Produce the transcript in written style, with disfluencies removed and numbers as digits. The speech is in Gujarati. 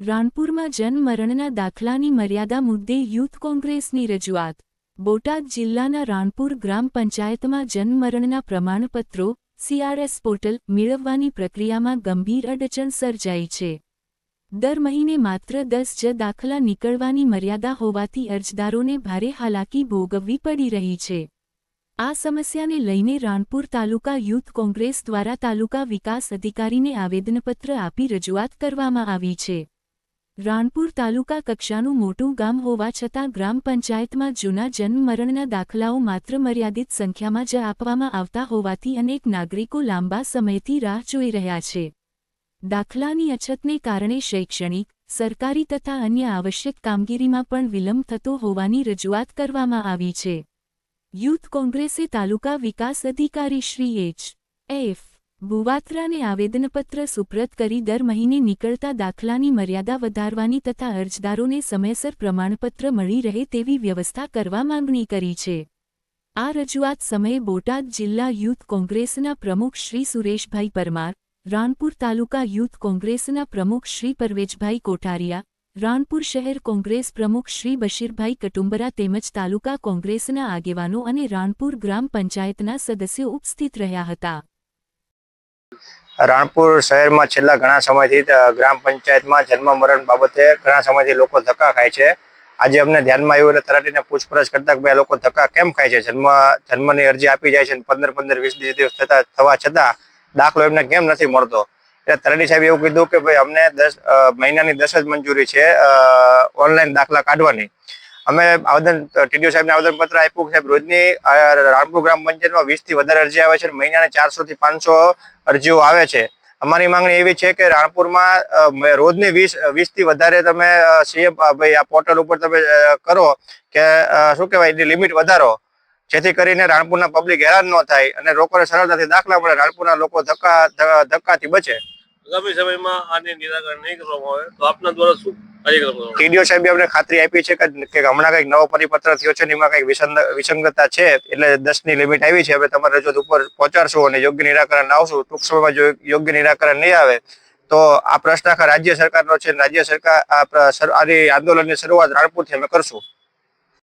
રાણપુરમાં જન્મમરણના દાખલાની મર્યાદા મુદ્દે યુથ કોંગ્રેસની રજૂઆત। બોટાદ જિલ્લાના રાણપુર ગ્રામ પંચાયતમાં જન્મમરણના પ્રમાણપત્રો CRS પોર્ટલ મેળવવાની પ્રક્રિયામાં ગંભીર અડચણ સર્જાઈ છે। દર મહિને માત્ર 10 જ દાખલા નીકળવાની મર્યાદા હોવાથી અરજદારોને ભારે હાલાકી ભોગવવી પડી રહી છે। આ સમસ્યાને લઈને રાણપુર તાલુકા યુથ કોંગ્રેસ દ્વારા તાલુકા વિકાસ અધિકારીને આવેદનપત્ર આપી રજૂઆત કરવામાં આવી છે। રાણપુર તાલુકા કક્ષાનું મોટું ગામ હોવા છતાં ગ્રામ પંચાયતમાં જૂના જન્મમરણના દાખલાઓ માત્ર મર્યાદિત સંખ્યામાં જ આપવામાં આવતા હોવાથી અનેક નાગરિકો લાંબા સમયથી રાહ જોઈ રહ્યા છે। દાખલાની અછતને કારણે શૈક્ષણિક, સરકારી તથા અન્ય આવશ્યક કામગીરીમાં પણ વિલંબ થતો હોવાની રજૂઆત કરવામાં આવી છે। યુથ કોંગ્રેસે તાલુકા વિકાસ અધિકારી શ્રી H.F. બુવાત્રાને આવેદનપત્ર સુપ્રત કરી દર મહિને નીકળતા દાખલાની મર્યાદા વધારવાની તથા અરજદારોને સમયસર પ્રમાણપત્ર મળી રહે તેવી વ્યવસ્થા કરવા માંગણી કરી છે। આ રજૂઆત સમયે બોટાદ જિલ્લા યુથ કોંગ્રેસના પ્રમુખ શ્રી સુરેશભાઈ પરમાર, રાણપુર તાલુકા યુથ કોંગ્રેસના પ્રમુખ શ્રી પરવેજભાઈ કોઠારિયા, રાણપુર શહેર કોંગ્રેસ પ્રમુખ શ્રી બશીરભાઈ કટુંબરા તેમજ તાલુકા કોંગ્રેસના આગેવાનો અને રાણપુર ગ્રામ પંચાયતના સદસ્યો ઉપસ્થિત રહ્યા હતા। રાણપુર શહેરમાં છેલ્લા ઘણા સમયથી ગ્રામ પંચાયતમાં જન્મમરણ બાબતે ઘણા સમયથી લોકો ધક્કા ખાય છે। આજે અમને ધ્યાનમાં આવ્યું એટલે તલાટીને પૂછપરછ કરતા કે ભાઈ લોકો ધક્કા કેમ ખાય છે, જન્મની અરજી આપી જાય છે, 15-20 દિવસ થવા છતાં દાખલો એમને કેમ નથી મળતો। એટલે તલાટી સાહેબ એવું કીધું કે ભાઈ અમને 10 મહિનાની 10 જ મંજૂરી છે ઓનલાઈન દાખલા કાઢવાની। અમે ટીડીઓ સાહેબને આવેદનપત્ર આપ્યું સાહેબ રોજની રાણપુર ગ્રામ પંચાયતમાં 20 થી વધારે અરજી આવે છે, મહિનાને 400 થી 500 અરજીઓ આવે છે। અમારી માંગણી એવી છે કે રાણપુરમાં રોજની 20 થી વધારે તમે સીએમ ભાઈ આ પોર્ટલ ઉપર તમે કરો કે શું કહેવાય એની લિમિટ વધારો, જેથી કરીને રાણપુરના પબ્લિક હેરાન ન થાય અને લોકોને સરળતાથી દાખલા મળે, રાણપુરના લોકો ધક્કાથી બચે। આગામી સમયમાં આને નિરાકરણ નહીં કરવામાં આવે તો આપના દ્વારા શું કાર્યક્રમ કરવાનો? ટીડીઓ સાહેબે અમને ખાતરી આપી છે કે હમણાં કંઈક નવો પરિપત્ર થયો છે, એમાં કંઈક વિસંગતતા છે એટલે 10 ની લિમિટ આવી છે। હવે તમારે રજૂઆત ઉપર પહોંચાડશું અને યોગ્ય નિરાકરણ આવશું। ટૂંક સમયમાં જો યોગ્ય નિરાકરણ નહીં આવે તો આ પ્રશ્ન આખા રાજ્ય સરકારનો છે। રાજ્ય સરકાર આની આંદોલનની શરૂઆત રાણપુરથી અમે કરશું।